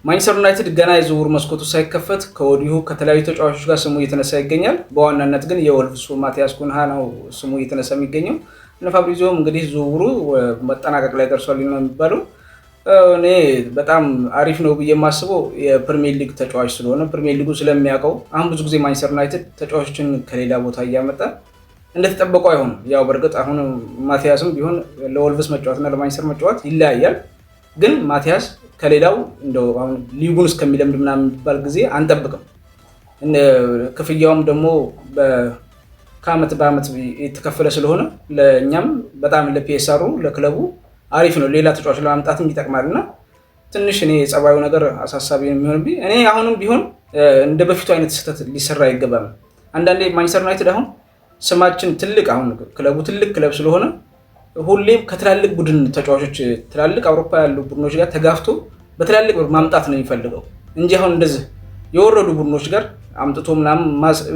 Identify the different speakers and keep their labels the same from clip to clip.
Speaker 1: ማንቸስተር ዩናይትድ ገና የዝውውር መስኮቱ ሳይከፈት ከወዲሁ ከተለያዩ ተጫዋቾች ጋር ስሙ እየተነሳ ይገኛል። በዋናነት ግን የወልቭሱ ማቲያስ ኩንሃ ነው ስሙ እየተነሳ የሚገኘው። እነ ፋብሪዚዮም እንግዲህ ዝውውሩ መጠናቀቅ ላይ ደርሷል ነው የሚባለው። እኔ በጣም አሪፍ ነው ብዬ የማስበው የፕሪሚየር ሊግ ተጫዋች ስለሆነ ፕሪሚየር ሊጉ ስለሚያውቀው አሁን ብዙ ጊዜ ማንቸስተር ዩናይትድ ተጫዋቾችን ከሌላ ቦታ እያመጣ እንደተጠበቀው አይሆንም። ያው በእርግጥ አሁን ማቲያስም ቢሆን ለወልቭስ መጫወትና ለማንቸስተር መጫወት ይለያያል። ግን ማቲያስ ከሌላው እንደው አሁን ሊጉን እስከሚለምድ ምናምን የሚባል ጊዜ አንጠብቅም። ክፍያውም ደግሞ ከአመት በአመት የተከፈለ ስለሆነ ለእኛም በጣም ለፒኤስአሩ ለክለቡ አሪፍ ነው። ሌላ ተጫዋች ለማምጣትም ይጠቅማልና ትንሽ እኔ የጸባዩ ነገር አሳሳቢ የሚሆንብኝ እኔ አሁንም ቢሆን እንደ በፊቱ አይነት ስህተት ሊሰራ አይገባም። አንዳንዴ ማንቸስተር ዩናይትድ አሁን ስማችን ትልቅ አሁን ክለቡ ትልቅ ክለብ ስለሆነ ሁሌም ከትላልቅ ቡድን ተጫዋቾች ትላልቅ አውሮፓ ያሉ ቡድኖች ጋር ተጋፍቶ በትላልቅ ማምጣት ነው የሚፈልገው እንጂ አሁን እንደዚህ የወረዱ ቡድኖች ጋር አምጥቶ ምናምን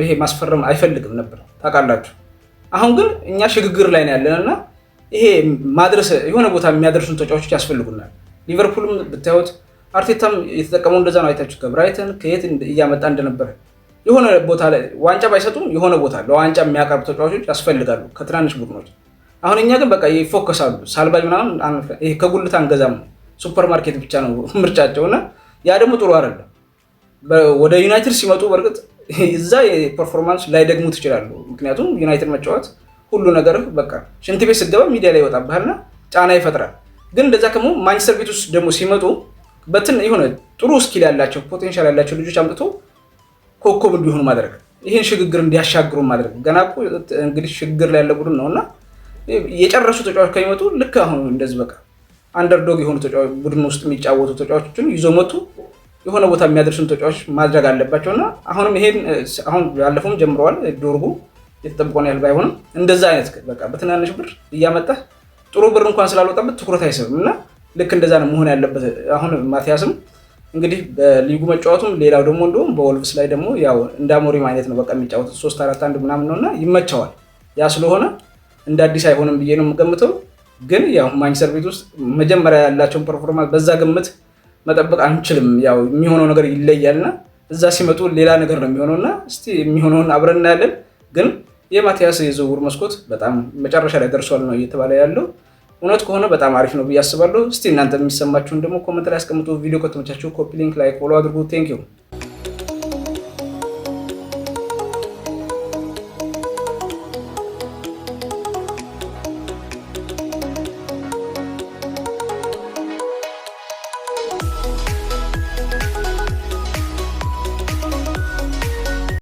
Speaker 1: ይሄ ማስፈረም አይፈልግም ነበር ታውቃላችሁ። አሁን ግን እኛ ሽግግር ላይ ነው ያለንና ይሄ ማድረስ የሆነ ቦታ የሚያደርሱን ተጫዋቾች ያስፈልጉናል። ሊቨርፑልም ብታዩት አርቴታም የተጠቀመው እንደዛ ነው። አይታችሁ ከብራይተን ከየት እያመጣ እንደነበረ የሆነ ቦታ ላይ ዋንጫ ባይሰጡም የሆነ ቦታ ለዋንጫ የሚያቀርቡ ተጫዋቾች ያስፈልጋሉ ከትናንሽ ቡድኖች። አሁን እኛ ግን በቃ ይፎከሳሉ። ሳልባጅ ምናምን ይሄ ከጉልት አንገዛም ሱፐር ማርኬት ብቻ ነው ምርጫቸውና ያ ደግሞ ጥሩ አይደለም። ወደ ዩናይትድ ሲመጡ በርግጥ እዛ የፐርፎርማንስ ላይ ደግሙት ይችላሉ። ምክንያቱም ዩናይትድ መጫወት ሁሉ ነገር በቃ ሽንት ቤት ስትገባ ሚዲያ ላይ ይወጣብሃልና ጫና ይፈጥራል። ግን እንደዛ ከሞ ማንቸስተር ቤት ውስጥ ደግሞ ሲመጡ የሆነ ጥሩ ስኪል ያላቸው ፖቴንሻል ያላቸው ልጆች አምጥቶ ኮከብ እንዲሆኑ ማድረግ ይሄን ሽግግር እንዲያሻግሩ ማድረግ ገና እኮ እንግዲህ ሽግግር ላይ ያለ ቡድን ነውና የጨረሱ ተጫዋቾች ከሚመጡ ልክ አሁን እንደዚህ በቃ አንደርዶግ የሆኑ ተጫዋቾች ቡድን ውስጥ የሚጫወቱ ተጫዋቾችን ይዞ መጡ የሆነ ቦታ የሚያደርሱን ተጫዋቾች ማድረግ አለባቸውና አሁንም ይሄን አሁን ያለፈውም ጀምረዋል። ዶርጉ የተጠበቀውን ያህል ባይሆንም እንደዛ አይነት በቃ በትናንሽ ብር እያመጣ ጥሩ ብር እንኳን ስላልወጣበት ትኩረት አይስብምና ልክ እንደዛ ነው መሆን ያለበት። አሁን ማቲያስም እንግዲህ በሊጉ መጫወቱም ሌላው ደግሞ እንደውም በወልቭስ ላይ ደግሞ ያው እንዳሞሪም አይነት ነው በቃ የሚጫወቱት 3-4-1 ምናምን ነውና ይመቸዋል። ያ ስለሆነ እንደ አዲስ አይሆንም ብዬ ነው የምገምተው። ግን ያው ማንቸስተር ቤት ውስጥ መጀመሪያ ያላቸውን ፐርፎርማንስ በዛ ግምት መጠበቅ አንችልም። ያው የሚሆነው ነገር ይለያልና እዛ ሲመጡ ሌላ ነገር ነው የሚሆነውና እስቲ የሚሆነውን አብረን እናያለን። ግን የማቲያስ የዝውውር መስኮት በጣም መጨረሻ ላይ ደርሷል ነው እየተባለ ያለው። እውነት ከሆነ በጣም አሪፍ ነው ብዬ አስባለሁ። እስቲ እናንተ የሚሰማችሁን ደግሞ ኮሜንት ላይ አስቀምጡ። ቪዲዮ ከተመቻችሁ ኮፒ ሊንክ፣ ላይክ፣ ፎሎ አድርጉ። ቴንክ ዩ